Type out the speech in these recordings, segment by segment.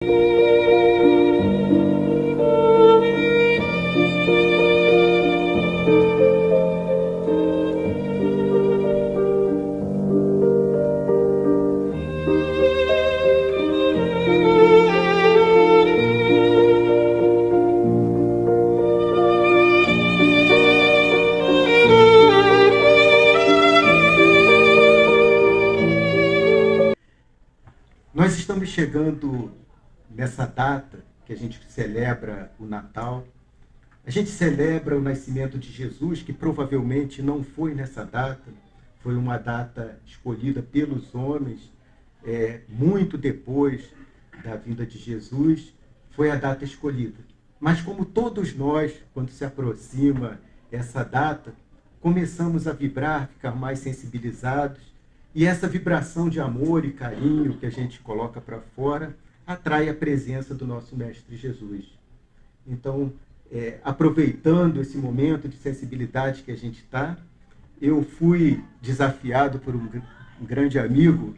Nós estamos chegando nessa data que a gente celebra o Natal. A gente celebra o nascimento de Jesus, que provavelmente não foi nessa data, foi uma data escolhida pelos homens, muito depois da vinda de Jesus, foi a data escolhida. Mas como todos nós, quando se aproxima essa data, começamos a vibrar, ficar mais sensibilizados, e essa vibração de amor e carinho que a gente coloca para fora atrai a presença do nosso Mestre Jesus. Então, aproveitando esse momento de sensibilidade que a gente está, eu fui desafiado por um grande amigo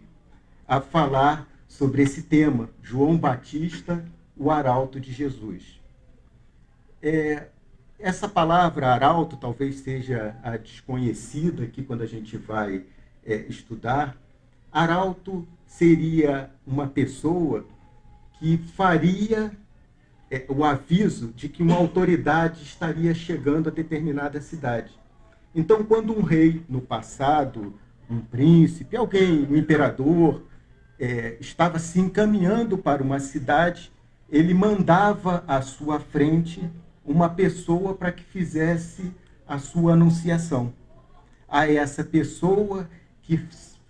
a falar sobre esse tema, João Batista, o arauto de Jesus. Essa palavra arauto talvez seja a desconhecida aqui quando a gente vai estudar. Arauto seria uma pessoa que faria o aviso de que uma autoridade estaria chegando a determinada cidade. Então, quando um rei, no passado, um príncipe, alguém, um imperador, estava se encaminhando para uma cidade, ele mandava à sua frente uma pessoa para que fizesse a sua anunciação. A essa pessoa que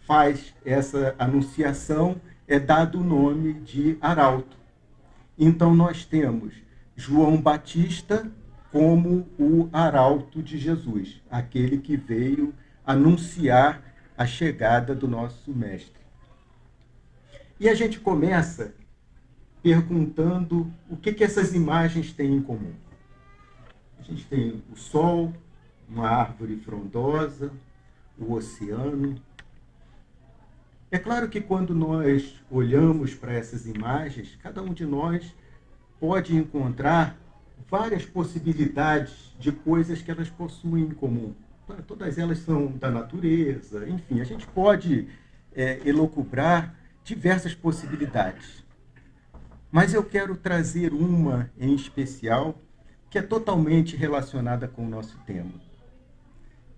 faz essa anunciação é dado o nome de arauto. Então nós temos João Batista como o arauto de Jesus, aquele que veio anunciar a chegada do nosso Mestre. E a gente começa perguntando o que essas imagens têm em comum. A gente tem o sol, uma árvore frondosa, o oceano. É claro que quando nós olhamos para essas imagens, cada um de nós pode encontrar várias possibilidades de coisas que elas possuem em comum. Todas elas são da natureza, enfim, a gente pode elocubrar diversas possibilidades. Mas eu quero trazer uma em especial que é totalmente relacionada com o nosso tema.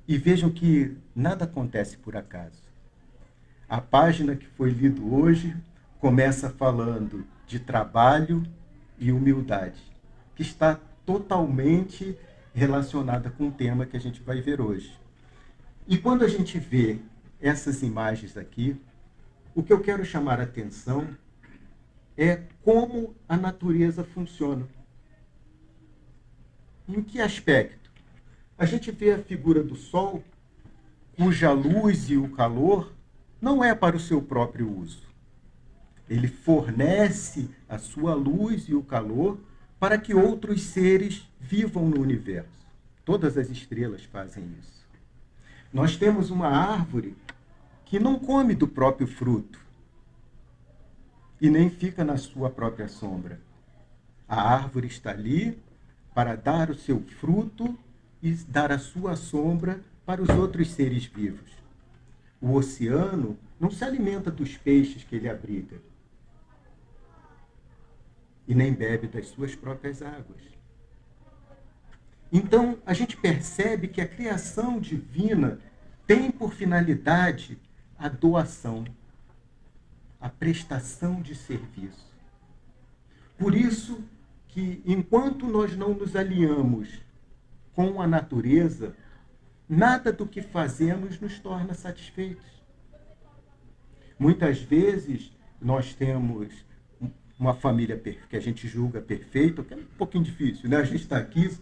E vejam que nada acontece por acaso. A página que foi lida hoje começa falando de trabalho e humildade, que está totalmente relacionada com o tema que a gente vai ver hoje. E quando a gente vê essas imagens aqui, o que eu quero chamar a atenção é como a natureza funciona. Em que aspecto? A gente vê a figura do sol, cuja luz e o calor não é para o seu próprio uso. Ele fornece a sua luz e o calor para que outros seres vivam no universo. Todas as estrelas fazem isso. Nós temos uma árvore que não come do próprio fruto e nem fica na sua própria sombra. A árvore está ali para dar o seu fruto e dar a sua sombra para os outros seres vivos. O oceano não se alimenta dos peixes que ele abriga e nem bebe das suas próprias águas. Então, a gente percebe que a criação divina tem por finalidade a doação, a prestação de serviço. Por isso que, enquanto nós não nos alinhamos com a natureza, nada do que fazemos nos torna satisfeitos. Muitas vezes nós temos uma família que a gente julga perfeita, que é um pouquinho difícil, né? A gente está aqui,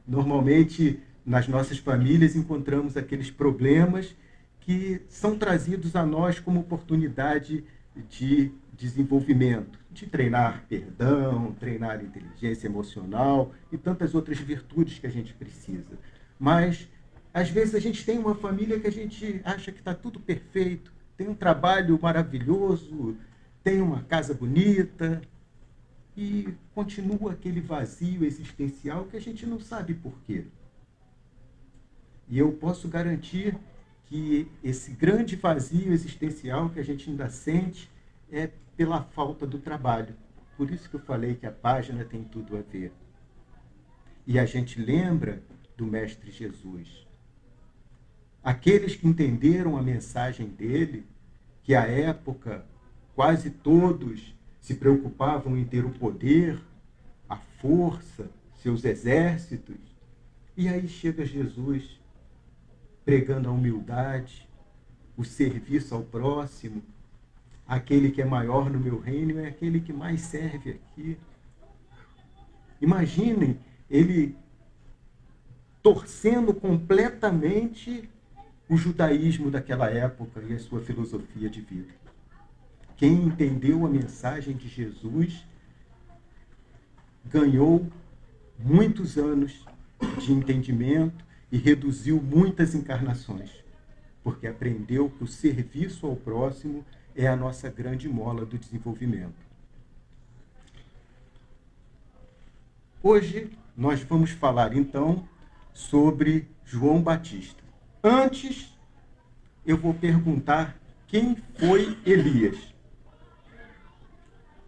normalmente nas nossas famílias encontramos aqueles problemas que são trazidos a nós como oportunidade de desenvolvimento, de treinar perdão, treinar inteligência emocional e tantas outras virtudes que a gente precisa. Mas, às vezes, a gente tem uma família que a gente acha que está tudo perfeito, tem um trabalho maravilhoso, tem uma casa bonita e continua aquele vazio existencial que a gente não sabe por quê. E eu posso garantir que esse grande vazio existencial que a gente ainda sente é pela falta do trabalho. Por isso que eu falei que a página tem tudo a ver. E a gente lembra do Mestre Jesus. Aqueles que entenderam a mensagem dele, que à época quase todos se preocupavam em ter o poder, a força, seus exércitos. E aí chega Jesus pregando a humildade, o serviço ao próximo. Aquele que é maior no meu reino é aquele que mais serve aqui. Imaginem ele torcendo completamente o judaísmo daquela época e a sua filosofia de vida. Quem entendeu a mensagem de Jesus ganhou muitos anos de entendimento e reduziu muitas encarnações, porque aprendeu que o serviço ao próximo é a nossa grande mola do desenvolvimento. Hoje nós vamos falar então sobre João Batista. Antes, eu vou perguntar quem foi Elias.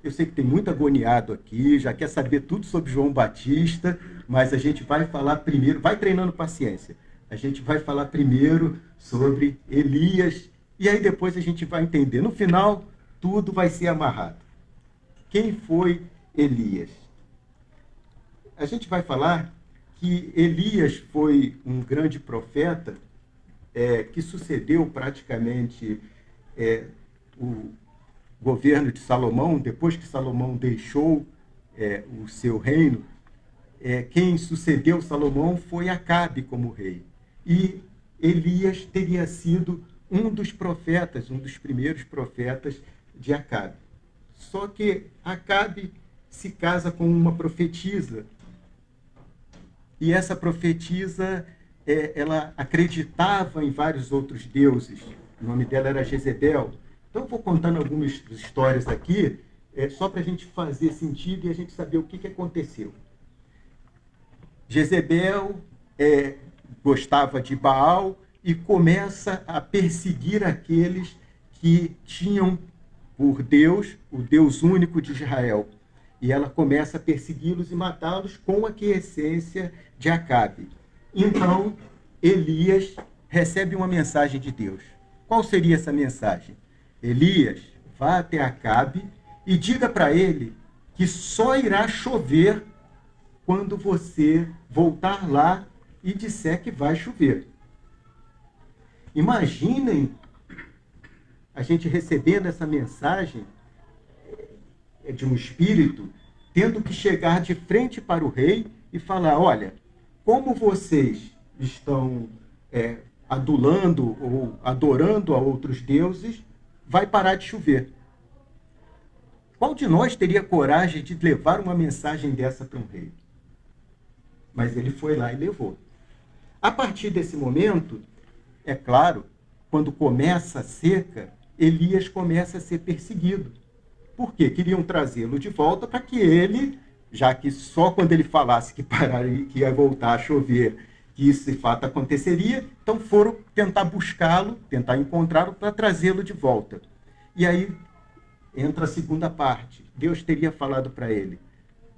Eu sei que tem muito agoniado aqui, já quer saber tudo sobre João Batista, mas a gente vai falar primeiro, vai treinando paciência. A gente vai falar primeiro sobre Elias, e aí depois a gente vai entender. No final, tudo vai ser amarrado. Quem foi Elias? A gente vai falar que Elias foi um grande profeta que sucedeu praticamente o governo de Salomão. Depois que Salomão deixou o seu reino, quem sucedeu Salomão foi Acabe como rei. E Elias teria sido um dos profetas, um dos primeiros profetas de Acabe. Só que Acabe se casa com uma profetisa. E essa profetisa, ela acreditava em vários outros deuses. O nome dela era Jezebel. Então eu vou contando algumas histórias aqui, só para a gente fazer sentido e a gente saber o que aconteceu. Jezebel gostava de Baal e começa a perseguir aqueles que tinham por Deus, o Deus único de Israel. E ela começa a persegui-los e matá-los com a aquiescência de Acabe. Então, Elias recebe uma mensagem de Deus. Qual seria essa mensagem? Elias, vá até Acabe e diga para ele que só irá chover quando você voltar lá e disser que vai chover. Imaginem a gente recebendo essa mensagem de um espírito, tendo que chegar de frente para o rei e falar: olha, como vocês estão adulando ou adorando a outros deuses, vai parar de chover. Qual de nós teria coragem de levar uma mensagem dessa para um rei? Mas ele foi lá e levou. A partir desse momento, é claro, quando começa a seca, Elias começa a ser perseguido. Por quê? Queriam trazê-lo de volta para que ele, já que só quando ele falasse que pararia, que ia voltar a chover, que isso de fato aconteceria, então foram tentar buscá-lo, tentar encontrá-lo para trazê-lo de volta. E aí entra a segunda parte. Deus teria falado para ele: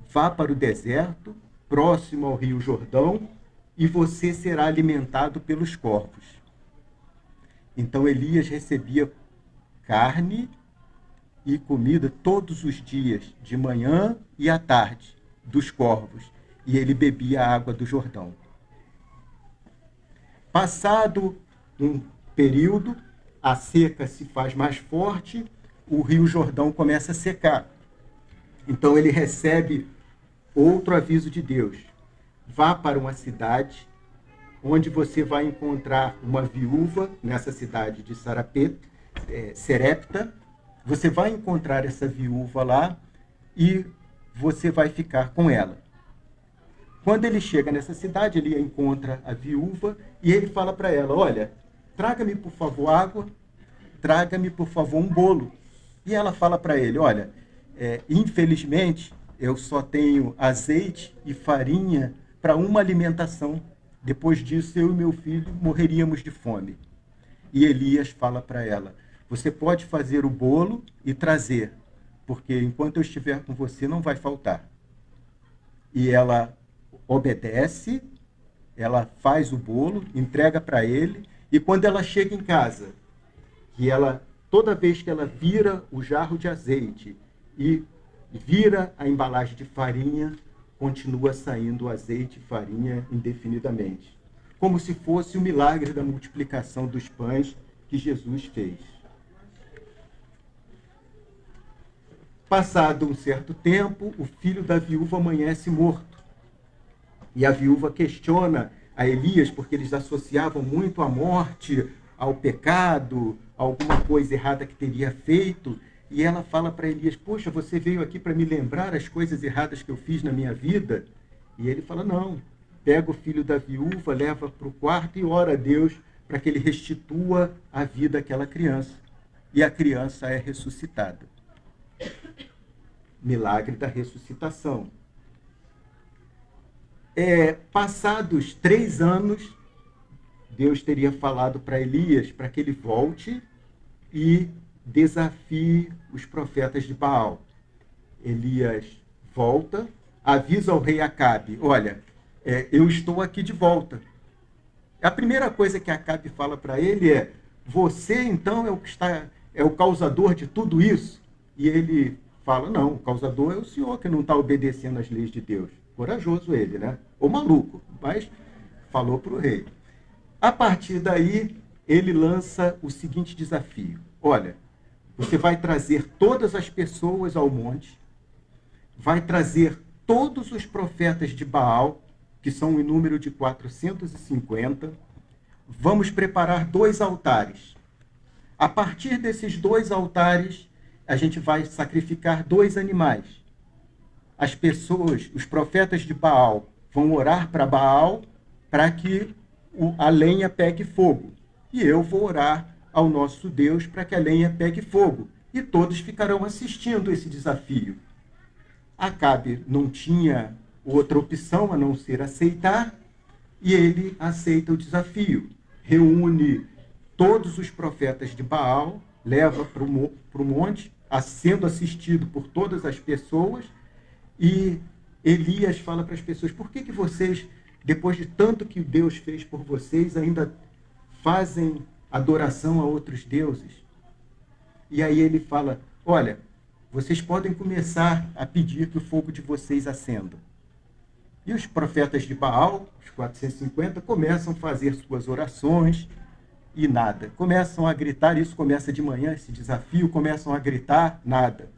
vá para o deserto, próximo ao Rio Jordão, e você será alimentado pelos corvos. Então Elias recebia carne e comida todos os dias, de manhã e à tarde, dos corvos, e ele bebia a água do Jordão. Passado um período, a seca se faz mais forte, o Rio Jordão começa a secar. Então ele recebe outro aviso de Deus: vá para uma cidade onde você vai encontrar uma viúva, nessa cidade de Serepta. Você vai encontrar essa viúva lá e você vai ficar com ela. Quando ele chega nessa cidade, ele encontra a viúva e ele fala para ela: olha, traga-me por favor água, traga-me por favor um bolo. E ela fala para ele, olha, infelizmente eu só tenho azeite e farinha para uma alimentação. Depois disso, eu e meu filho morreríamos de fome. E Elias fala para ela, você pode fazer o bolo e trazer, porque enquanto eu estiver com você não vai faltar. E ela obedece, ela faz o bolo, entrega para ele, e quando ela chega em casa, que ela, toda vez que ela vira o jarro de azeite e vira a embalagem de farinha, continua saindo azeite e farinha indefinidamente. Como se fosse o milagre da multiplicação dos pães que Jesus fez. Passado um certo tempo, o filho da viúva amanhece morto. E a viúva questiona a Elias, porque eles associavam muito a morte ao pecado, a alguma coisa errada que teria feito. E ela fala para Elias, poxa, você veio aqui para me lembrar as coisas erradas que eu fiz na minha vida? E ele fala, não, pega o filho da viúva, leva para o quarto e ora a Deus para que ele restitua a vida àquela criança. E a criança é ressuscitada. Milagre da ressuscitação. Passados 3 anos, Deus teria falado para Elias para que ele volte e desafie os profetas de Baal. Elias volta, avisa ao rei Acabe, olha, eu estou aqui de volta. A primeira coisa que Acabe fala para ele é, você então é o causador de tudo isso? E ele fala, não, o causador é o senhor que não está obedecendo às leis de Deus. Corajoso ele, né? Ou maluco, mas falou para o rei. A partir daí, ele lança o seguinte desafio. Olha, você vai trazer todas as pessoas ao monte, vai trazer todos os profetas de Baal, que são em número de 450, vamos preparar 2 altares. A partir desses 2 altares, a gente vai sacrificar 2 animais. As pessoas, os profetas de Baal, vão orar para Baal para que a lenha pegue fogo. E eu vou orar ao nosso Deus para que a lenha pegue fogo. E todos ficarão assistindo esse desafio. Acabe não tinha outra opção a não ser aceitar, e ele aceita o desafio. Reúne todos os profetas de Baal, leva para o monte, sendo assistido por todas as pessoas, e Elias fala para as pessoas, por que vocês, depois de tanto que Deus fez por vocês, ainda fazem adoração a outros deuses? E aí ele fala, olha, vocês podem começar a pedir que o fogo de vocês acenda. E os profetas de Baal, os 450, começam a fazer suas orações e nada. Começam a gritar, isso começa de manhã, esse desafio, começam a gritar, nada.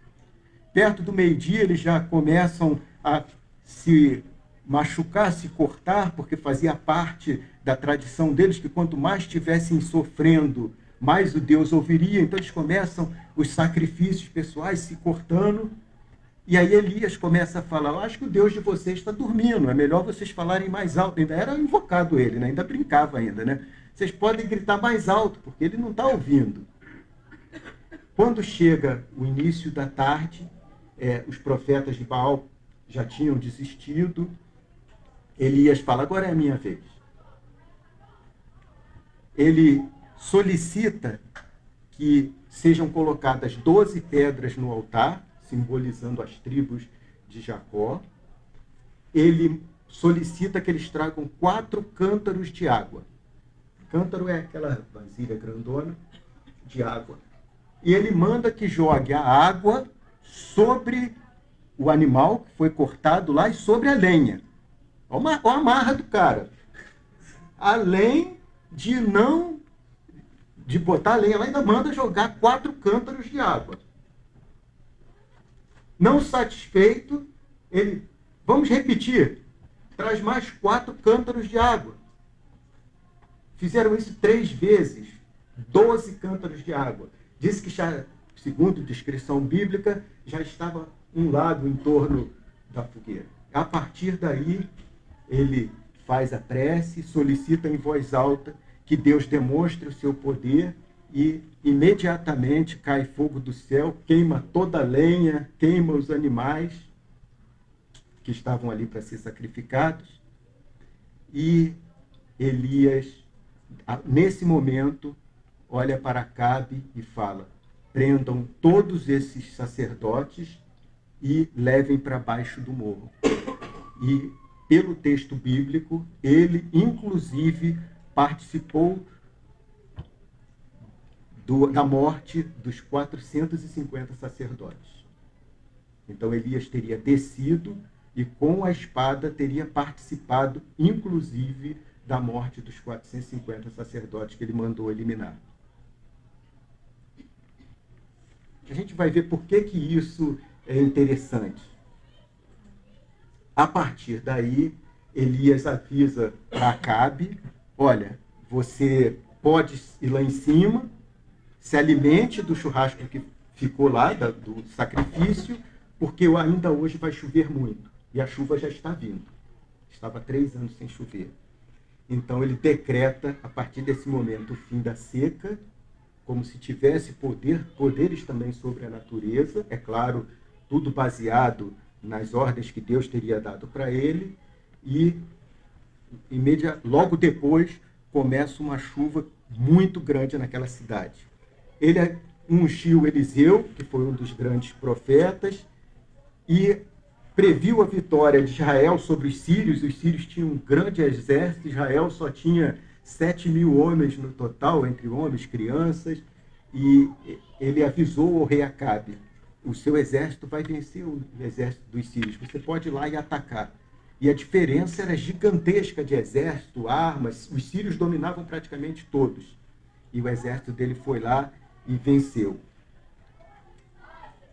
Perto do meio-dia, eles já começam a se machucar, se cortar, porque fazia parte da tradição deles que quanto mais estivessem sofrendo, mais o Deus ouviria. Então eles começam os sacrifícios pessoais se cortando. E aí Elias começa a falar, eu acho que o Deus de vocês está dormindo, é melhor vocês falarem mais alto. Ainda era invocado ele, né? Ainda brincava ainda, né? Vocês podem gritar mais alto, porque ele não está ouvindo. Quando chega o início da tarde, os profetas de Baal já tinham desistido. Elias fala, agora é a minha vez. Ele solicita que sejam colocadas 12 pedras no altar, simbolizando as tribos de Jacó. Ele solicita que eles tragam 4 cântaros de água. Cântaro é aquela vasilha grandona de água. E ele manda que jogue a água sobre o animal que foi cortado lá e sobre a lenha. Olha a marra do cara. Além de botar a lenha lá, ainda manda jogar 4 cântaros de água. Não satisfeito, ele, vamos repetir, traz mais 4 cântaros de água. Fizeram isso 3 vezes, 12 cântaros de água. Diz que já, segundo descrição bíblica, já estava um lago em torno da fogueira. A partir daí, ele faz a prece, solicita em voz alta que Deus demonstre o seu poder e imediatamente cai fogo do céu, queima toda a lenha, queima os animais que estavam ali para ser sacrificados. E Elias, nesse momento, olha para Acabe e fala: prendam todos esses sacerdotes e levem para baixo do morro. E, pelo texto bíblico, ele, inclusive, participou da morte dos 450 sacerdotes. Então, Elias teria descido e, com a espada, teria participado, inclusive, da morte dos 450 sacerdotes que ele mandou eliminar. A gente vai ver por que isso é interessante. A partir daí, Elias avisa para Acabe: olha, você pode ir lá em cima, se alimente do churrasco que ficou lá, do sacrifício, porque ainda hoje vai chover muito. E a chuva já está vindo. Estava 3 anos sem chover. Então ele decreta, a partir desse momento, o fim da seca, como se tivesse poderes também sobre a natureza. É claro, tudo baseado nas ordens que Deus teria dado para ele. E logo depois começa uma chuva muito grande naquela cidade. Ele ungiu Eliseu, que foi um dos grandes profetas, e previu a vitória de Israel sobre os sírios. Os sírios tinham um grande exército, Israel só tinha 7.000 homens no total, entre homens, crianças, e ele avisou ao rei Acabe: o seu exército vai vencer o exército dos sírios, você pode ir lá e atacar. E a diferença era gigantesca de exército, armas, os sírios dominavam praticamente todos. E o exército dele foi lá e venceu.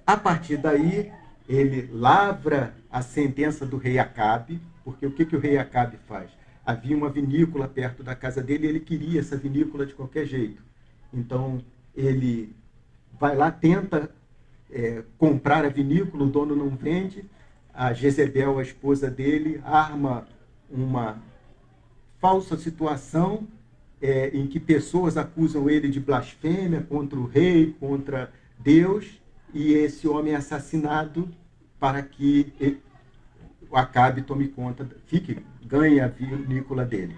A partir daí, ele lavra a sentença do rei Acabe, porque o que o rei Acabe faz? Havia uma vinícola perto da casa dele e ele queria essa vinícola de qualquer jeito. Então, ele vai lá, tenta comprar a vinícola, o dono não vende. A Jezebel, a esposa dele, arma uma falsa situação em que pessoas acusam ele de blasfêmia contra o rei, contra Deus, e esse homem é assassinado para que o Acabe tome conta, ganhe a vinícola dele.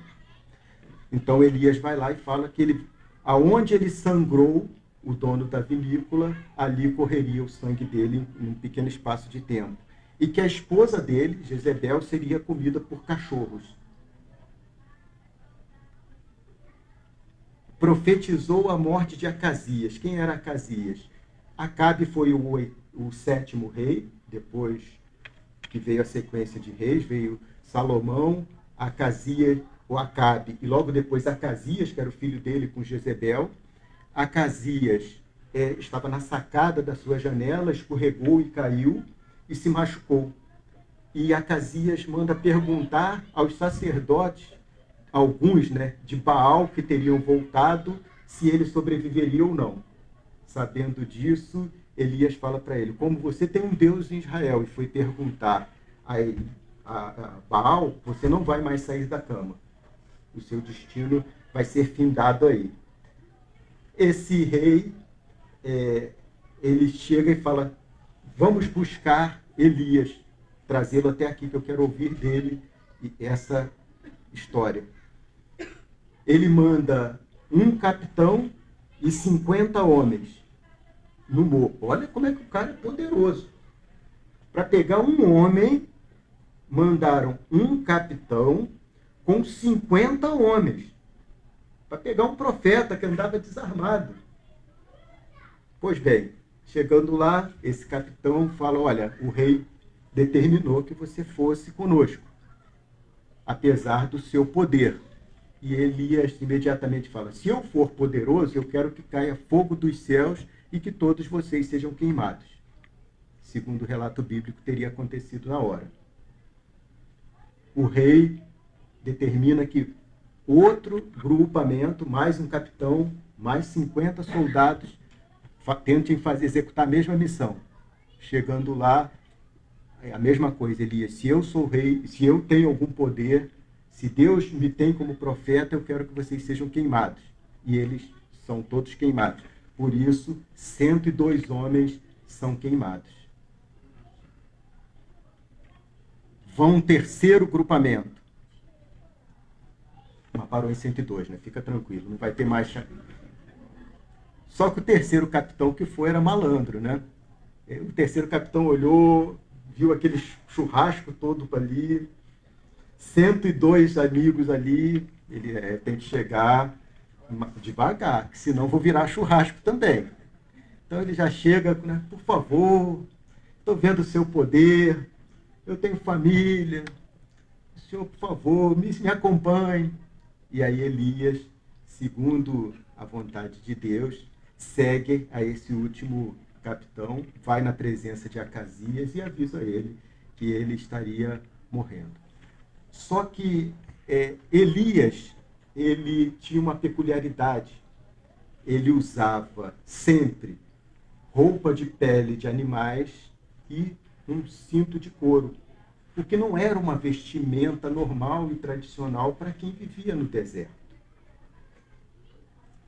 Então Elias vai lá e fala que aonde ele sangrou o dono da vinícola, ali correria o sangue dele em um pequeno espaço de tempo. E que a esposa dele, Jezebel, seria comida por cachorros. Profetizou a morte de Acasias. Quem era Acasias? Acabe foi o 7º rei, depois que veio a sequência de reis, veio Salomão, Acasias, o Acabe, e logo depois Acasias, que era o filho dele com Jezebel. Acasias estava na sacada da sua janela, escorregou e caiu e se machucou. E Acasias manda perguntar aos sacerdotes, alguns de Baal que teriam voltado, se ele sobreviveria ou não. Sabendo disso, Elias fala para ele: como você tem um Deus em Israel e foi perguntar a Baal, você não vai mais sair da cama. O seu destino vai ser findado aí. Esse rei, ele chega e fala: vamos buscar Elias, trazê-lo até aqui, que eu quero ouvir dele essa história. Ele manda um capitão e 50 homens no morro. Olha como é que o cara é poderoso. Para pegar um homem, mandaram um capitão com 50 homens. Para pegar um profeta que andava desarmado. Pois bem, chegando lá, esse capitão fala: olha, o rei determinou que você fosse conosco, apesar do seu poder. E Elias imediatamente fala: se eu for poderoso, eu quero que caia fogo dos céus e que todos vocês sejam queimados. Segundo o relato bíblico, teria acontecido na hora. O rei determina que outro grupamento, mais um capitão, mais 50 soldados, tentem executar a mesma missão. Chegando lá, é a mesma coisa: Elias, se eu sou rei, se eu tenho algum poder, se Deus me tem como profeta, eu quero que vocês sejam queimados. E eles são todos queimados. Por isso, 102 homens são queimados. Vão um terceiro grupamento. Mas parou em 102, né? Fica tranquilo, não vai ter mais. Só que o terceiro capitão que foi era malandro, né? O terceiro capitão olhou, viu aquele churrasco todo ali, 102 amigos ali, ele tem que chegar devagar, senão vou virar churrasco também. Então ele já chega, né? Por favor, estou vendo o seu poder, eu tenho família, o senhor, por favor, me acompanhe. E aí Elias, segundo a vontade de Deus, segue a esse último capitão, vai na presença de Acasias e avisa ele que ele estaria morrendo. Só que Elias, ele tinha uma peculiaridade. Ele usava sempre roupa de pele de animais e um cinto de couro, o que não era uma vestimenta normal e tradicional para quem vivia no deserto.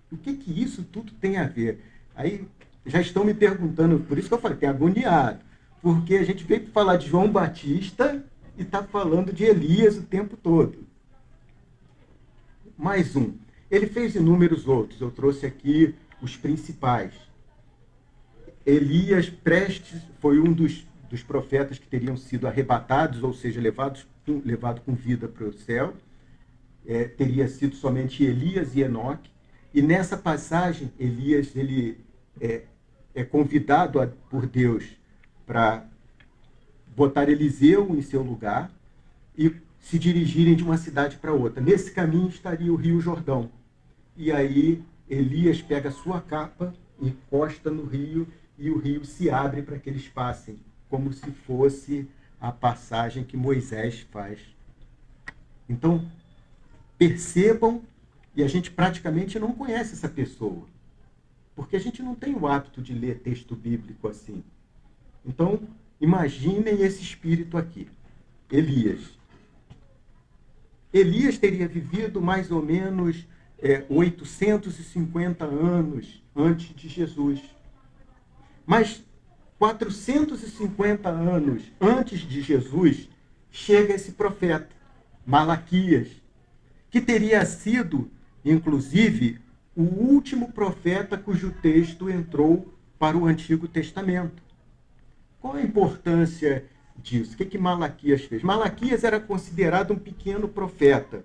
O que isso tudo tem a ver? Aí já estão me perguntando, por isso que eu falei, tem agoniado, porque a gente veio falar de João Batista e está falando de Elias o tempo todo. Mais um. Ele fez inúmeros outros, eu trouxe aqui os principais. Elias prestes foi um dos profetas que teriam sido arrebatados, ou seja, levado com vida para o céu. Teria sido somente Elias e Enoque. E nessa passagem, Elias ele é convidado por Deus para botar Eliseu em seu lugar e se dirigirem de uma cidade para outra. Nesse caminho estaria o Rio Jordão. E aí Elias pega a sua capa, encosta no rio e o rio se abre para que eles passem, como se fosse a passagem que Moisés faz. Então, percebam, e a gente praticamente não conhece essa pessoa, porque a gente não tem o hábito de ler texto bíblico assim. Então, imaginem esse espírito aqui, Elias. Elias teria vivido mais ou menos 850 anos antes de Jesus. Mas 450 anos antes de Jesus, chega esse profeta, Malaquias, que teria sido, inclusive, o último profeta cujo texto entrou para o Antigo Testamento. Qual a importância disso? O que Malaquias fez? Malaquias era considerado um pequeno profeta.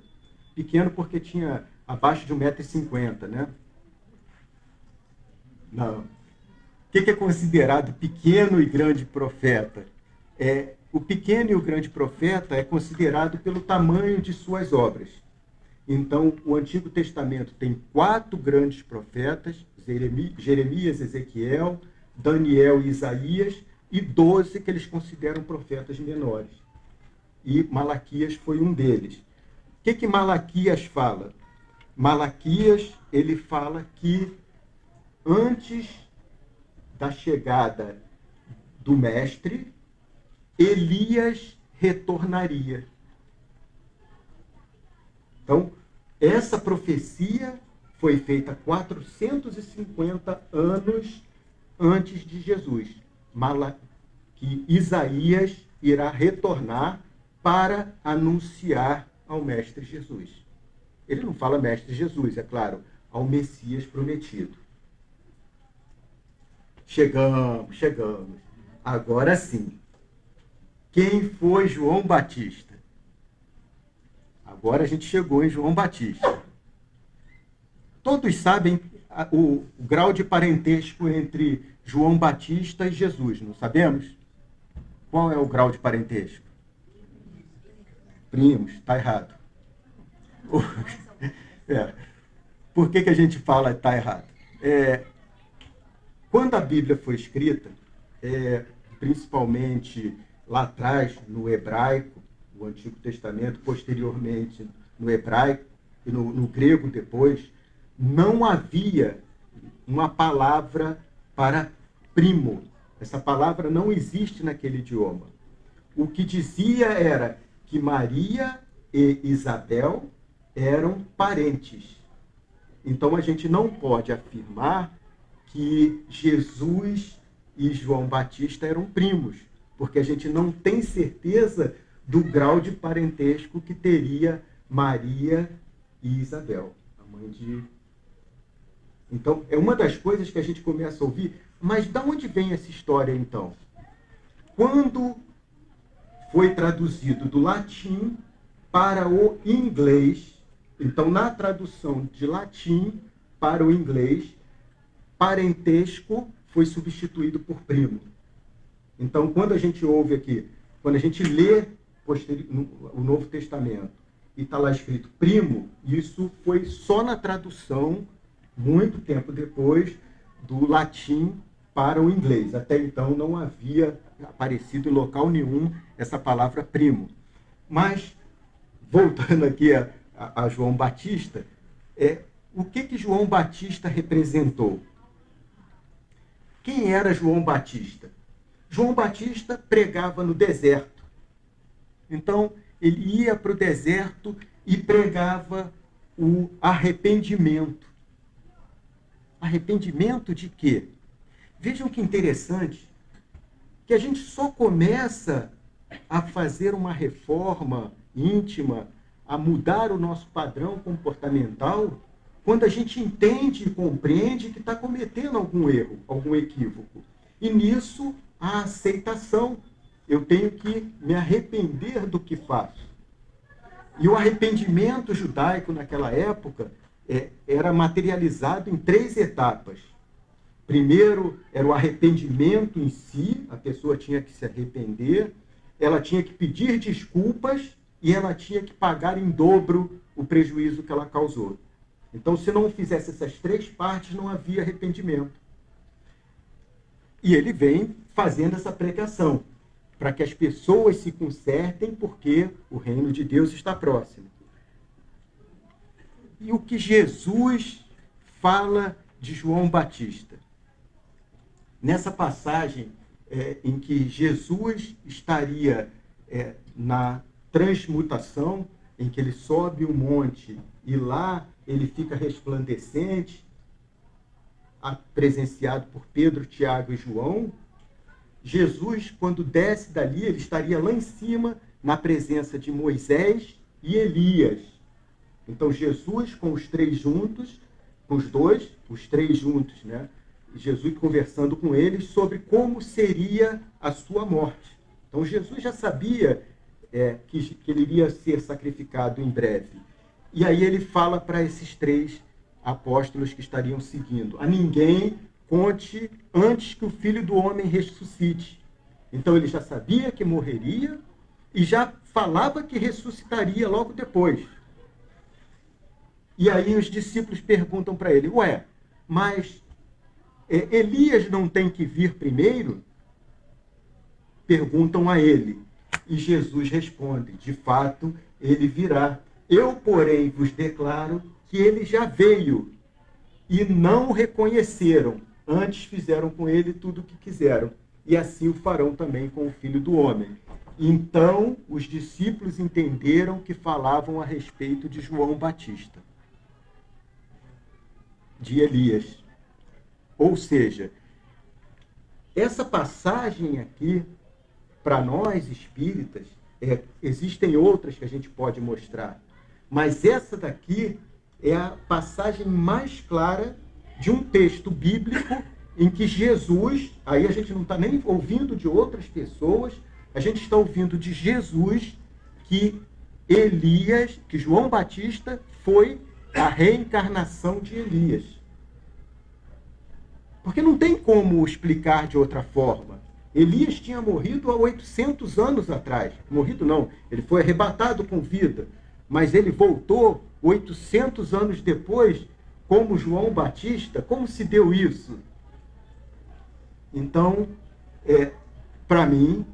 Pequeno porque tinha abaixo de 1,50 m, né? Não. O que é considerado pequeno e grande profeta? O pequeno e o grande profeta é considerado pelo tamanho de suas obras. Então, o Antigo Testamento tem 4 grandes profetas, Jeremias, Ezequiel, Daniel e Isaías, e 12 que eles consideram profetas menores. E Malaquias foi um deles. O que Malaquias fala? Malaquias, ele fala que antes da chegada do mestre, Elias retornaria. Então, essa profecia foi feita 450 anos antes de Jesus. Que Isaías irá retornar para anunciar ao mestre Jesus. Ele não fala mestre Jesus, é claro, ao Messias prometido. Chegamos. Agora sim. Quem foi João Batista? Agora a gente chegou em João Batista. Todos sabem o grau de parentesco entre João Batista e Jesus, não sabemos? Qual é o grau de parentesco? Primos, está errado. Por que a gente fala está errado? Quando a Bíblia foi escrita, principalmente lá atrás, no hebraico, o Antigo Testamento, posteriormente no hebraico e no grego depois, não havia uma palavra para primo. Essa palavra não existe naquele idioma. O que dizia era que Maria e Isabel eram parentes. Então a gente não pode afirmar que Jesus e João Batista eram primos, porque a gente não tem certeza do grau de parentesco que teria Maria e Isabel, a mãe de... Então, é uma das coisas que a gente começa a ouvir, mas de onde vem essa história, então? Quando foi traduzido do latim para o inglês, então, na tradução de latim para o inglês, parentesco foi substituído por primo. Então, quando a gente ouve aqui, quando a gente lê o Novo Testamento e está lá escrito primo, isso foi só na tradução, muito tempo depois, do latim para o inglês. Até então não havia aparecido em local nenhum essa palavra primo. Mas, voltando aqui a João Batista, o que João Batista representou? Quem era João Batista? João Batista pregava no deserto. Então, ele ia para o deserto e pregava o arrependimento. Arrependimento de quê? Vejam que interessante, que a gente só começa a fazer uma reforma íntima, a mudar o nosso padrão comportamental, quando a gente entende e compreende que está cometendo algum erro, algum equívoco. E nisso, a aceitação. Eu tenho que me arrepender do que faço. E o arrependimento judaico naquela época era materializado em 3 etapas. Primeiro, era o arrependimento em si, a pessoa tinha que se arrepender, ela tinha que pedir desculpas e ela tinha que pagar em dobro o prejuízo que ela causou. Então, se não fizesse essas 3 partes, não havia arrependimento. E ele vem fazendo essa pregação, para que as pessoas se consertem, porque o reino de Deus está próximo. E o que Jesus fala de João Batista? Nessa passagem em que Jesus estaria na transmutação, em que ele sobe o monte e lá ele fica resplandecente, presenciado por Pedro, Tiago e João, Jesus, quando desce dali, ele estaria lá em cima, na presença de Moisés e Elias. Então, Jesus com os 3 juntos, com os 3 juntos, né? Jesus conversando com eles sobre como seria a sua morte. Então, Jesus já sabia que ele iria ser sacrificado em breve. E aí ele fala para esses 3 apóstolos que estariam seguindo: a ninguém conte antes que o Filho do Homem ressuscite. Então ele já sabia que morreria e já falava que ressuscitaria logo depois. E aí os discípulos perguntam para ele: mas Elias não tem que vir primeiro? Perguntam a ele. E Jesus responde: de fato, ele virá. Eu, porém, vos declaro que ele já veio e não o reconheceram. Antes fizeram com ele tudo o que quiseram. E assim o farão também com o Filho do Homem. Então, os discípulos entenderam que falavam a respeito de João Batista, de Elias. Ou seja, essa passagem aqui, para nós espíritas, existem outras que a gente pode mostrar, mas essa daqui é a passagem mais clara de um texto bíblico em que Jesus, aí a gente não está nem ouvindo de outras pessoas, a gente está ouvindo de Jesus que Elias, que João Batista foi a reencarnação de Elias. Porque não tem como explicar de outra forma. Elias tinha morrido há 800 anos atrás. Morrido não, ele foi arrebatado com vida. Mas ele voltou 800 anos depois, como João Batista. Como se deu isso? Então, para mim,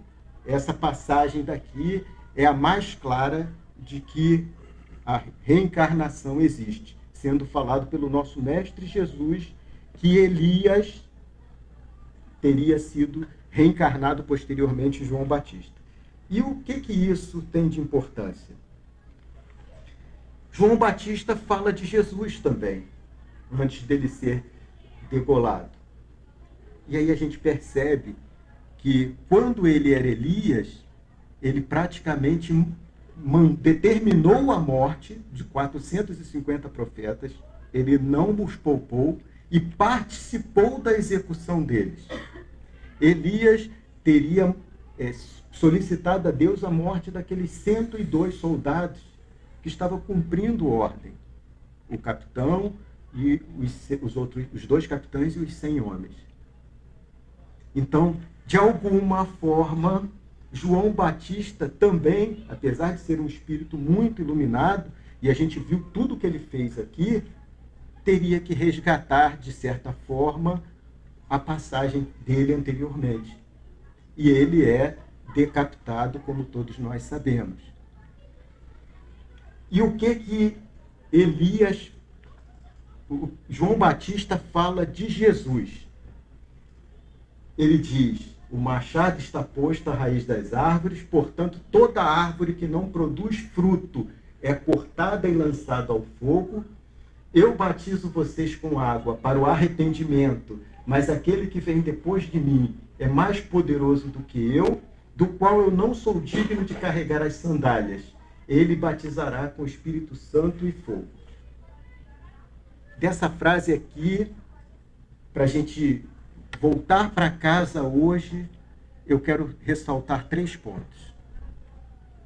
essa passagem daqui é a mais clara de que a reencarnação existe, sendo falado pelo nosso Mestre Jesus, que Elias teria sido reencarnado posteriormente em João Batista. E o que isso tem de importância? João Batista fala de Jesus também. antes dele ser degolado. E aí a gente percebe que quando ele era Elias, ele praticamente determinou a morte de 450 profetas, ele não os poupou e participou da execução deles. Elias teria solicitado a Deus a morte daqueles 102 soldados que estavam cumprindo ordem. O capitão e os dois capitães e os 100 homens. Então, de alguma forma, João Batista também, apesar de ser um espírito muito iluminado, e a gente viu tudo que ele fez aqui, teria que resgatar, de certa forma, a passagem dele anteriormente. E ele é decapitado, como todos nós sabemos. E o que Elias, João Batista fala de Jesus? Ele diz: o machado está posto à raiz das árvores, portanto, toda árvore que não produz fruto é cortada e lançada ao fogo. Eu batizo vocês com água para o arrependimento, mas aquele que vem depois de mim é mais poderoso do que eu, do qual eu não sou digno de carregar as sandálias. Ele batizará com o Espírito Santo e fogo. Dessa frase aqui, para a gente voltar para casa hoje, eu quero ressaltar 3 pontos,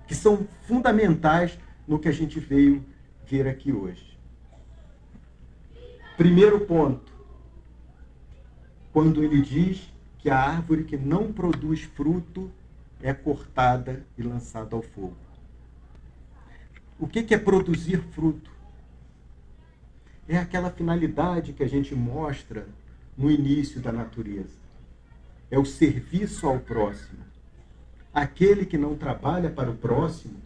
que são fundamentais no que a gente veio ver aqui hoje. Primeiro ponto, quando ele diz que a árvore que não produz fruto é cortada e lançada ao fogo. O que é produzir fruto? É aquela finalidade que a gente mostra no início da natureza. É o serviço ao próximo. Aquele que não trabalha para o próximo,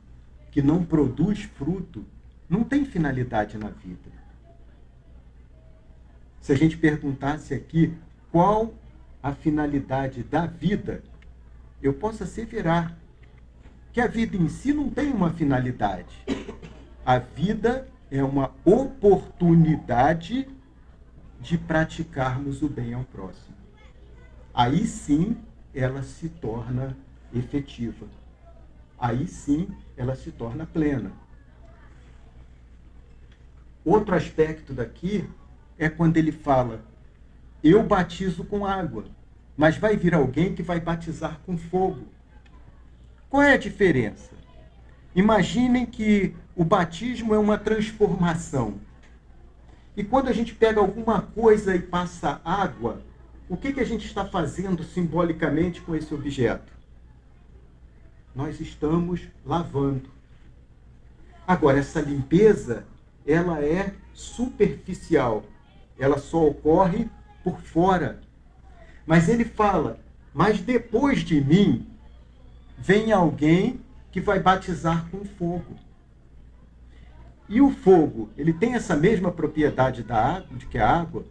que não produz fruto, não tem finalidade na vida. Se a gente perguntasse aqui qual a finalidade da vida, eu posso asseverar que a vida em si não tem uma finalidade. A vida é uma oportunidade de praticarmos o bem ao próximo. Aí sim ela se torna efetiva. Aí sim ela se torna plena. Outro aspecto daqui é quando ele fala: eu batizo com água, mas vai vir alguém que vai batizar com fogo. Qual é a diferença? Imaginem que o batismo é uma transformação. E quando a gente pega alguma coisa e passa água, o que a gente está fazendo simbolicamente com esse objeto? Nós estamos lavando. Agora, essa limpeza, ela é superficial. Ela só ocorre por fora. Mas ele fala: mas depois de mim, vem alguém que vai batizar com fogo. E o fogo, ele tem essa mesma propriedade da água, de que a água.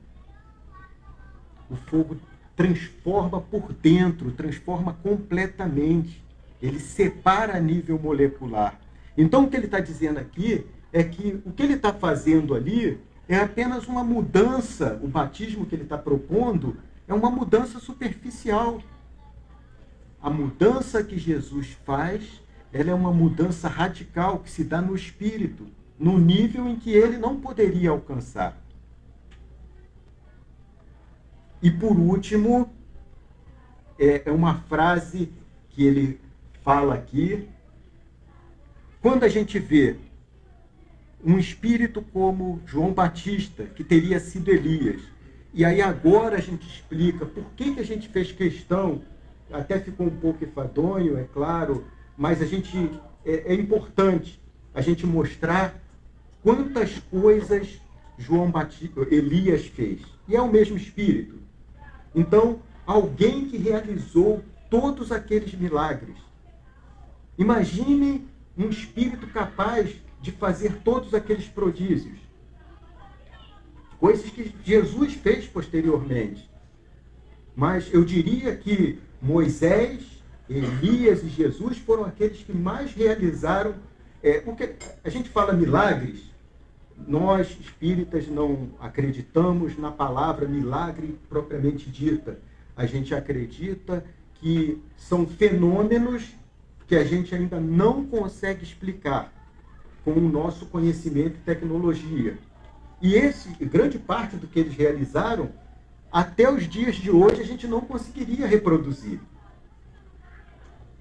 O fogo transforma por dentro, transforma completamente. Ele separa a nível molecular. Então, o que ele está dizendo aqui é que o que ele está fazendo ali é apenas uma mudança. O batismo que ele está propondo é uma mudança superficial. A mudança que Jesus faz, ela é uma mudança radical que se dá no espírito, no nível em que ele não poderia alcançar. E por último, é uma frase que ele fala aqui. Quando a gente vê um espírito como João Batista, que teria sido Elias, e aí agora a gente explica por que a gente fez questão, até ficou um pouco enfadonho, é claro, mas a gente é importante a gente mostrar quantas coisas Elias fez. E é o mesmo espírito. Então, alguém que realizou todos aqueles milagres. Imagine um espírito capaz de fazer todos aqueles prodígios. Coisas que Jesus fez posteriormente. Mas eu diria que Moisés, Elias e Jesus foram aqueles que mais realizaram. O que a gente fala milagres, Nós, espíritas, não acreditamos na palavra milagre propriamente dita. A gente acredita que são fenômenos que a gente ainda não consegue explicar com o nosso conhecimento e tecnologia. E grande parte do que eles realizaram, até os dias de hoje, a gente não conseguiria reproduzir.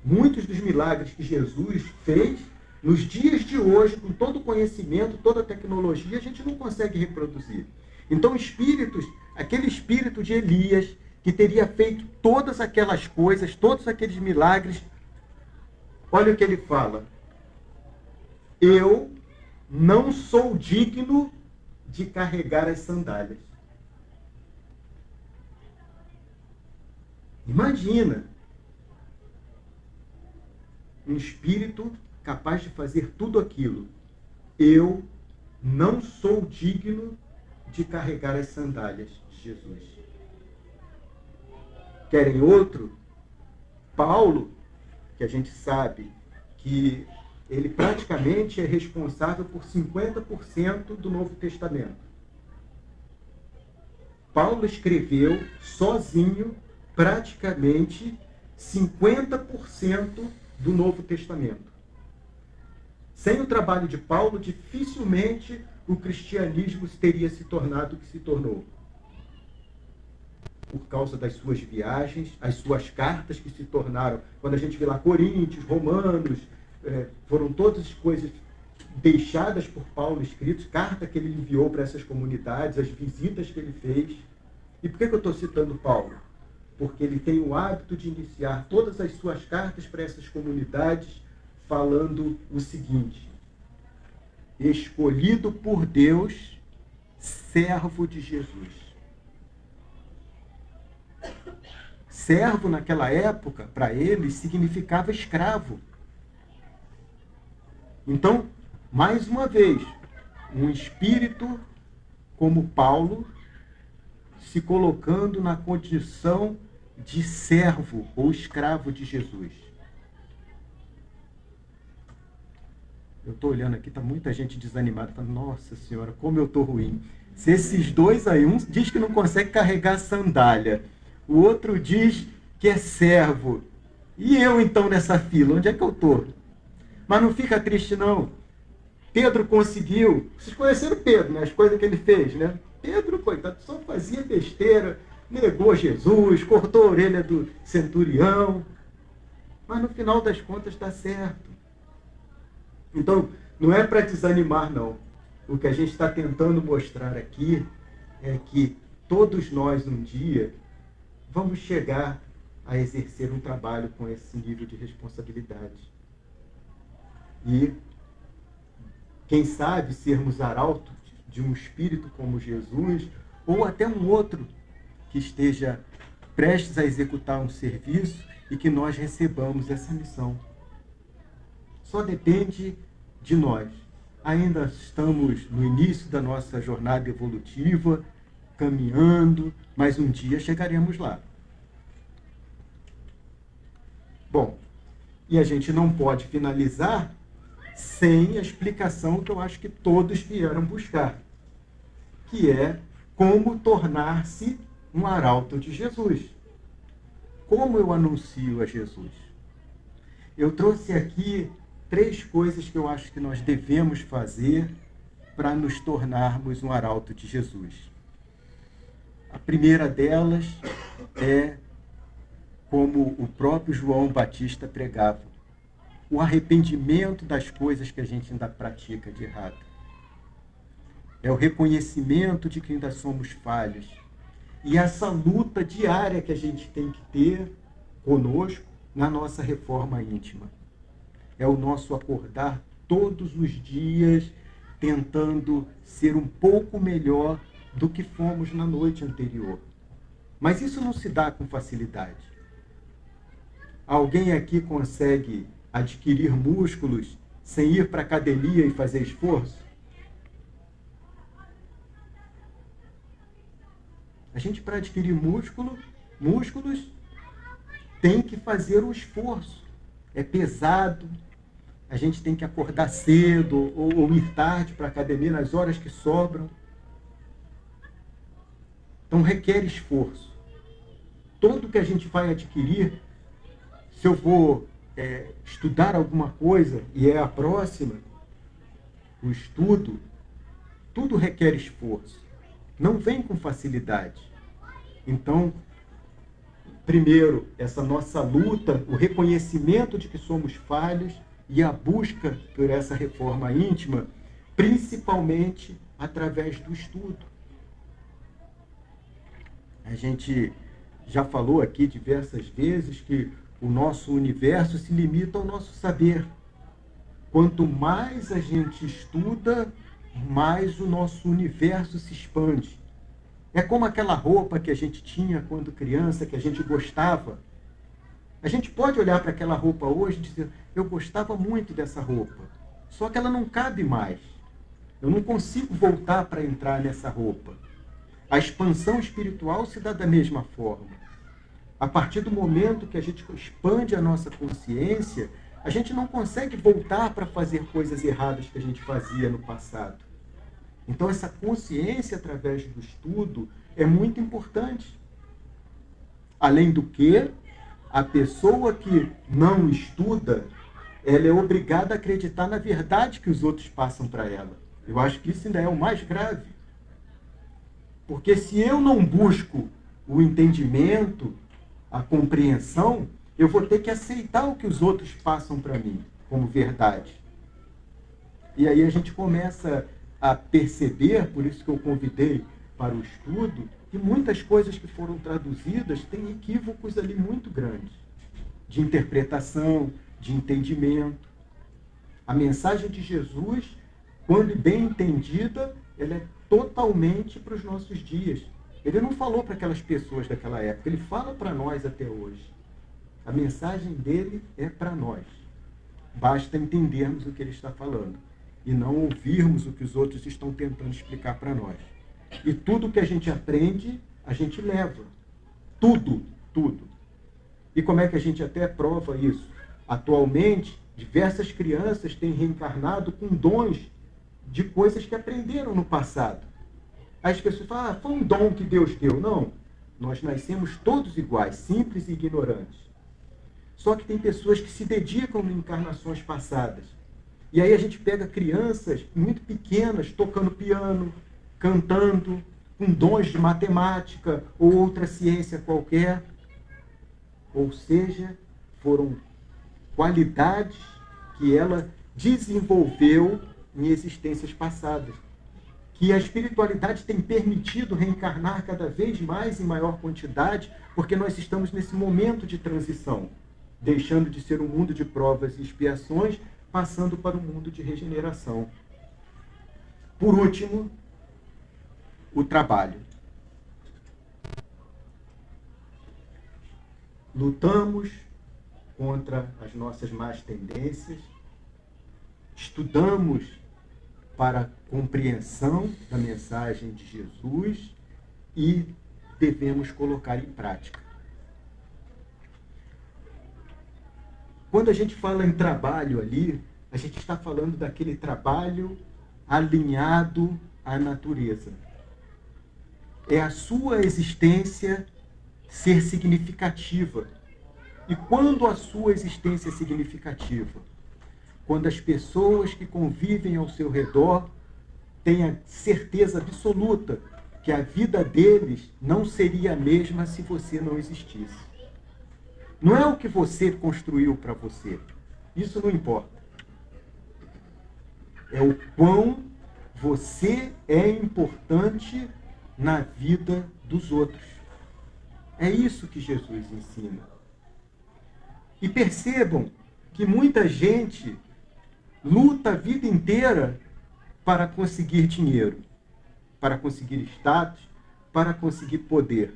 Muitos dos milagres que Jesus fez, nos dias de hoje, com todo o conhecimento, toda a tecnologia, a gente não consegue reproduzir. Então, espíritos, aquele espírito de Elias, que teria feito todas aquelas coisas, todos aqueles milagres, olha o que ele fala. Eu não sou digno de carregar as sandálias. Imagina um espírito capaz de fazer tudo aquilo. Eu não sou digno de carregar as sandálias de Jesus. Querem outro? Paulo, que a gente sabe que ele praticamente é responsável por 50% do Novo Testamento. Paulo escreveu sozinho praticamente 50% do Novo Testamento. Sem o trabalho de Paulo, dificilmente o cristianismo teria se tornado o que se tornou. Por causa das suas viagens, as suas cartas que se tornaram, quando a gente vê lá Coríntios, Romanos, foram todas as coisas deixadas por Paulo escritas, carta que ele enviou para essas comunidades, as visitas que ele fez. E por que eu estou citando Paulo? Porque ele tem o hábito de iniciar todas as suas cartas para essas comunidades falando o seguinte: escolhido por Deus, servo de Jesus. Servo, naquela época, para eles, significava escravo. Então, mais uma vez, um espírito como Paulo se colocando na condição de servo ou escravo de Jesus. Eu estou olhando aqui, está muita gente desanimada, falando, nossa senhora, como eu estou ruim. Se esses dois aí, um diz que não consegue carregar sandália, o outro diz que é servo, e eu então nessa fila, onde é que eu estou? Mas não fica triste não. Pedro conseguiu. Vocês conheceram Pedro, né? As coisas que ele fez, né? Pedro, coitado, só fazia besteira, negou Jesus, cortou a orelha do centurião, mas no final das contas está certo. Então, não é para desanimar, não. O que a gente está tentando mostrar aqui é que todos nós, um dia, vamos chegar a exercer um trabalho com esse nível de responsabilidade. E, quem sabe, sermos arautos de um espírito como Jesus, ou até um outro que esteja prestes a executar um serviço e que nós recebamos essa missão. Só depende de nós. Ainda estamos no início da nossa jornada evolutiva, caminhando, mas um dia chegaremos lá. Bom, e a gente não pode finalizar sem a explicação que eu acho que todos vieram buscar, que é como tornar-se um arauto de Jesus. Como eu anuncio a Jesus? Eu trouxe aqui 3 coisas que eu acho que nós devemos fazer para nos tornarmos um arauto de Jesus. A primeira delas é como o próprio João Batista pregava: o arrependimento das coisas que a gente ainda pratica de errado. É o reconhecimento de que ainda somos falhos. E essa luta diária que a gente tem que ter conosco na nossa reforma íntima. É o nosso acordar todos os dias tentando ser um pouco melhor do que fomos na noite anterior. Mas isso não se dá com facilidade. Alguém aqui consegue adquirir músculos sem ir para a academia e fazer esforço? A gente, para adquirir músculos, tem que fazer o esforço. É pesado, A gente tem que acordar cedo ou ir tarde para a academia nas horas que sobram. Então requer esforço. Tudo que a gente vai adquirir, se eu vou estudar alguma coisa e é a próxima, o estudo, tudo requer esforço. Não vem com facilidade. Então, primeiro, essa nossa luta, o reconhecimento de que somos falhos e a busca por essa reforma íntima, principalmente através do estudo. A gente já falou aqui diversas vezes que o nosso universo se limita ao nosso saber. Quanto mais a gente estuda, mais o nosso universo se expande. É como aquela roupa que a gente tinha quando criança, que a gente gostava. A gente pode olhar para aquela roupa hoje e dizer, eu gostava muito dessa roupa, só que ela não cabe mais. Eu não consigo voltar para entrar nessa roupa. A expansão espiritual se dá da mesma forma. A partir do momento que a gente expande a nossa consciência, a gente não consegue voltar para fazer coisas erradas que a gente fazia no passado. Então, essa consciência através do estudo é muito importante. Além do que, a pessoa que não estuda, ela é obrigada a acreditar na verdade que os outros passam para ela. Eu acho que isso ainda é o mais grave. Porque se eu não busco o entendimento, a compreensão, eu vou ter que aceitar o que os outros passam para mim como verdade. E aí a gente começa a perceber, por isso que eu convidei para o estudo, que muitas coisas que foram traduzidas têm equívocos ali muito grandes, de interpretação, de entendimento. A mensagem de Jesus, quando bem entendida, ela é totalmente para os nossos dias. Ele não falou para aquelas pessoas daquela época, ele fala para nós até hoje. A mensagem dele é para nós. Basta entendermos o que ele está falando e não ouvirmos o que os outros estão tentando explicar para nós. E tudo que a gente aprende, a gente leva. Tudo, tudo. E como é que a gente até prova isso? Atualmente, diversas crianças têm reencarnado com dons de coisas que aprenderam no passado. Aí as pessoas falam, foi um dom que Deus deu. Não, nós nascemos todos iguais, simples e ignorantes. Só que tem pessoas que se dedicam em encarnações passadas. E aí a gente pega crianças muito pequenas tocando piano, cantando, com dons de matemática ou outra ciência qualquer. Ou seja, foram qualidades que ela desenvolveu em existências passadas. Que a espiritualidade tem permitido reencarnar cada vez mais em maior quantidade, porque nós estamos nesse momento de transição, deixando de ser um mundo de provas e expiações, passando para um mundo de regeneração. Por último, o trabalho. Lutamos contra as nossas más tendências, estudamos para a compreensão da mensagem de Jesus e devemos colocar em prática. Quando a gente fala em trabalho ali, a gente está falando daquele trabalho alinhado à natureza. É a sua existência ser significativa. E quando a sua existência é significativa? Quando as pessoas que convivem ao seu redor têm a certeza absoluta que a vida deles não seria a mesma se você não existisse. Não é o que você construiu para você. Isso não importa. É o quão você é importante na vida dos outros. É isso que Jesus ensina. E percebam que muita gente luta a vida inteira para conseguir dinheiro, para conseguir status, para conseguir poder.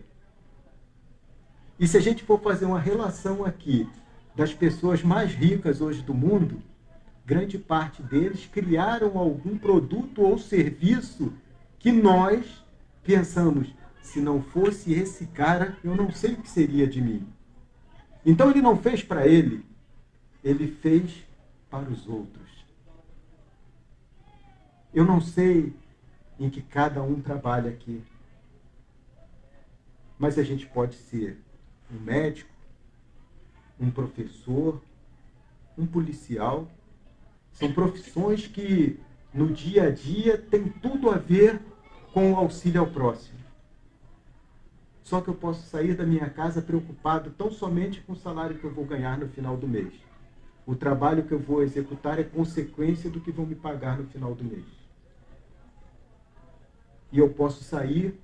E se a gente for fazer uma relação aqui das pessoas mais ricas hoje do mundo, grande parte deles criaram algum produto ou serviço que nós pensamos, se não fosse esse cara, eu não sei o que seria de mim. Então ele não fez para ele, ele fez para os outros. Eu não sei em que cada um trabalha aqui, mas a gente pode ser um médico, um professor, um policial. São profissões que no dia a dia têm tudo a ver com o auxílio ao próximo. Só que eu posso sair da minha casa preocupado tão somente com o salário que eu vou ganhar no final do mês. O trabalho que eu vou executar é consequência do que vão me pagar no final do mês. E eu posso sair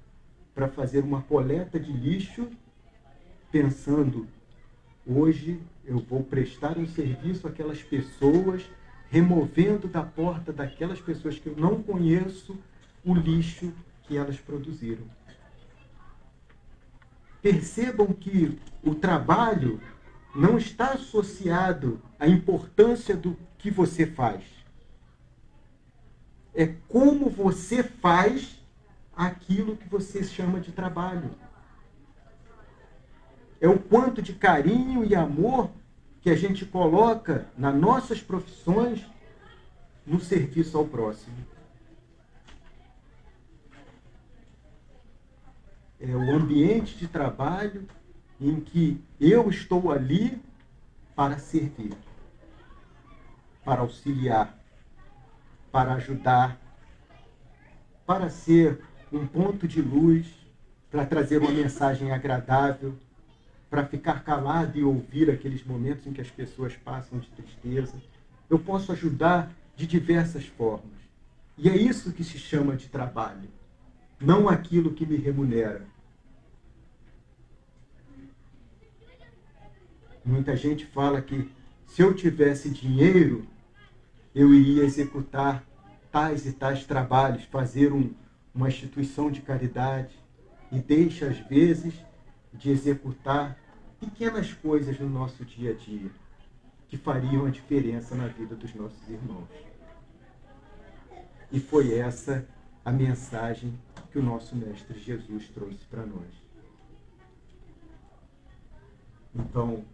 para fazer uma coleta de lixo pensando, hoje eu vou prestar um serviço àquelas pessoas, removendo da porta daquelas pessoas que eu não conheço o lixo que elas produziram. Percebam que o trabalho não está associado à importância do que você faz. É como você faz aquilo que você chama de trabalho. É o quanto de carinho e amor que a gente coloca nas nossas profissões no serviço ao próximo. É o ambiente de trabalho em que eu estou ali para servir, para auxiliar, para ajudar, para ser um ponto de luz, para trazer uma mensagem agradável, para ficar calado e ouvir aqueles momentos em que as pessoas passam de tristeza. Eu posso ajudar de diversas formas. E é isso que se chama de trabalho, não aquilo que me remunera. Muita gente fala que se eu tivesse dinheiro, eu iria executar tais e tais trabalhos, fazer uma instituição de caridade, e deixa, às vezes, de executar pequenas coisas no nosso dia a dia que fariam a diferença na vida dos nossos irmãos. E foi essa a mensagem que o nosso Mestre Jesus trouxe para nós. Então,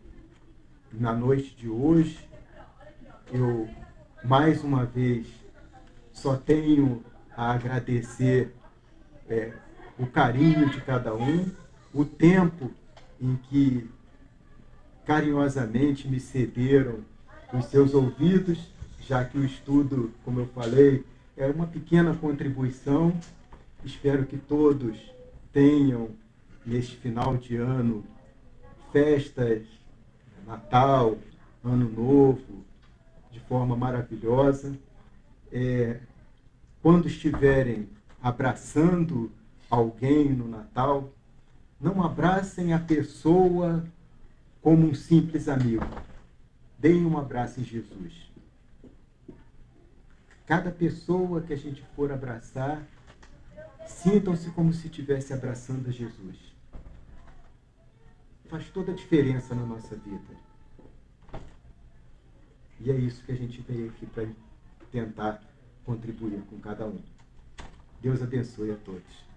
na noite de hoje, eu, mais uma vez, só tenho a agradecer o carinho de cada um, o tempo em que carinhosamente me cederam os seus ouvidos, já que o estudo, como eu falei, é uma pequena contribuição. Espero que todos tenham, neste final de ano, festas, Natal, Ano Novo, de forma maravilhosa. Quando estiverem abraçando alguém no Natal, não abracem a pessoa como um simples amigo. Deem um abraço em Jesus. Cada pessoa que a gente for abraçar, sintam-se como se estivesse abraçando a Jesus. Faz toda a diferença na nossa vida. E é isso que a gente veio aqui para tentar contribuir com cada um. Deus abençoe a todos.